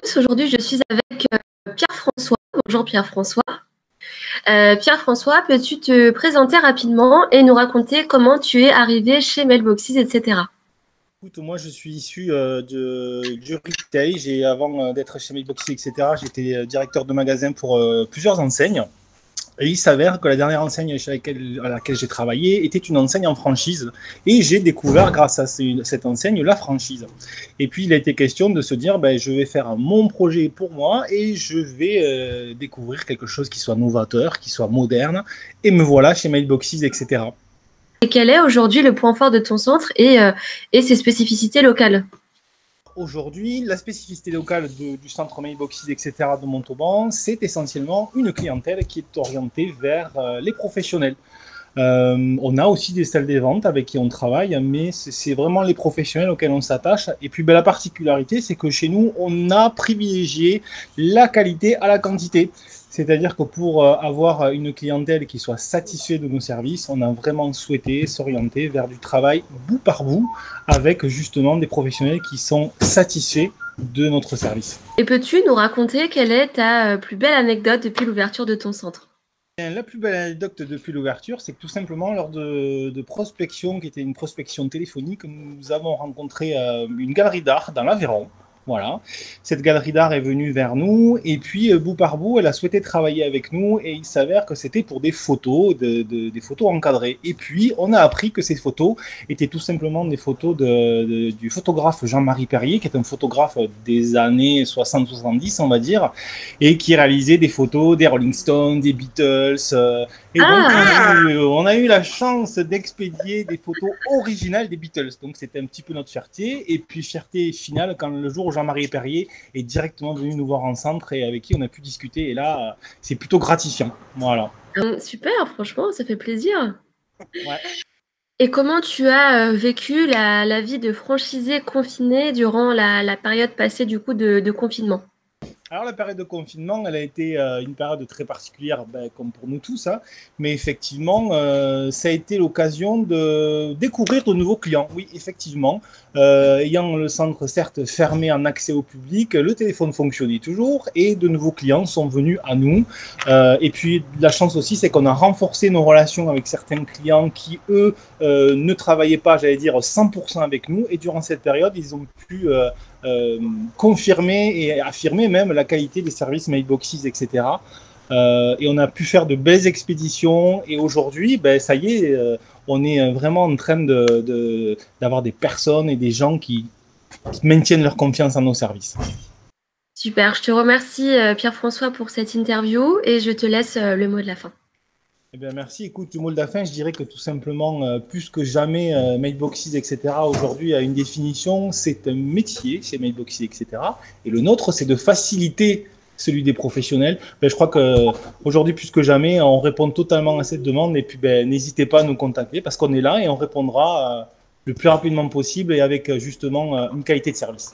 tous, aujourd'hui je suis avec Pierre-François. Bonjour Pierre-François. Pierre-François, peux-tu te présenter rapidement et nous raconter comment tu es arrivé chez Mailboxes, etc. Écoute, moi je suis issu du retail. Avant d'être chez Mailboxes, etc., j'étais directeur de magasin pour plusieurs enseignes. Et il s'avère que la dernière enseigne à laquelle j'ai travaillé était une enseigne en franchise. Et j'ai découvert, grâce à cette enseigne, la franchise. Et puis, il a été question de se dire, je vais faire mon projet pour moi et je vais découvrir quelque chose qui soit novateur, qui soit moderne. Et me voilà chez Mailboxes, etc. Et quel est aujourd'hui le point fort de ton centre et ses spécificités locales? Aujourd'hui, la spécificité locale du centre Mailboxes, etc. de Montauban, c'est essentiellement une clientèle qui est orientée vers les professionnels. On a aussi des salles des ventes avec qui on travaille, mais c'est vraiment les professionnels auxquels on s'attache. Et puis la particularité, c'est que chez nous, on a privilégié la qualité à la quantité. C'est-à-dire que pour avoir une clientèle qui soit satisfaite de nos services, on a vraiment souhaité s'orienter vers du travail bout par bout avec justement des professionnels qui sont satisfaits de notre service. Et peux-tu nous raconter quelle est ta plus belle anecdote depuis l'ouverture de ton centre? La plus belle anecdote depuis l'ouverture, c'est que tout simplement, lors de prospection, qui était une prospection téléphonique, nous avons rencontré une galerie d'art dans l'Aveyron. Voilà. Cette galerie d'art est venue vers nous et puis, bout par bout, elle a souhaité travailler avec nous et il s'avère que c'était pour des photos, des photos encadrées. Et puis, on a appris que ces photos étaient tout simplement des photos du photographe Jean-Marie Perrier, qui est un photographe des années 60-70, on va dire, et qui réalisait des photos des Rolling Stones, des Beatles. Et donc, on a eu la chance d'expédier des photos originales des Beatles. Donc, c'était un petit peu notre fierté. Et puis, fierté finale quand le jour où Jean-Marie Perrier est directement venu nous voir en centre et avec qui on a pu discuter. Et là, c'est plutôt gratifiant. Voilà. Super, franchement, ça fait plaisir. Ouais. Et comment tu as vécu la vie de franchisé confiné durant la période passée du coup de confinement? Alors la période de confinement, elle a été une période très particulière, comme pour nous tous, hein, mais effectivement, ça a été l'occasion de découvrir de nouveaux clients. Oui, effectivement, ayant le centre certes fermé en accès au public, le téléphone fonctionnait toujours et de nouveaux clients sont venus à nous. Et puis la chance aussi, c'est qu'on a renforcé nos relations avec certains clients qui, eux, ne travaillaient pas, j'allais dire, 100% avec nous. Et durant cette période, ils ont pu confirmer et affirmer même la qualité des services Mailboxes, etc. Et on a pu faire de belles expéditions. Et aujourd'hui, ça y est, on est vraiment en train d'avoir des personnes et des gens qui maintiennent leur confiance en nos services. Super, je te remercie Pierre-François pour cette interview et je te laisse le mot de la fin. Eh bien, merci. Écoute, le mot de la fin, je dirais que tout simplement, plus que jamais, Mailboxes, etc., aujourd'hui a une définition, c'est un métier chez Mailboxes, etc. Et le nôtre, c'est de faciliter celui des professionnels. Je crois qu'aujourd'hui, plus que jamais, on répond totalement à cette demande. Et puis, n'hésitez pas à nous contacter parce qu'on est là et on répondra le plus rapidement possible et avec justement une qualité de service.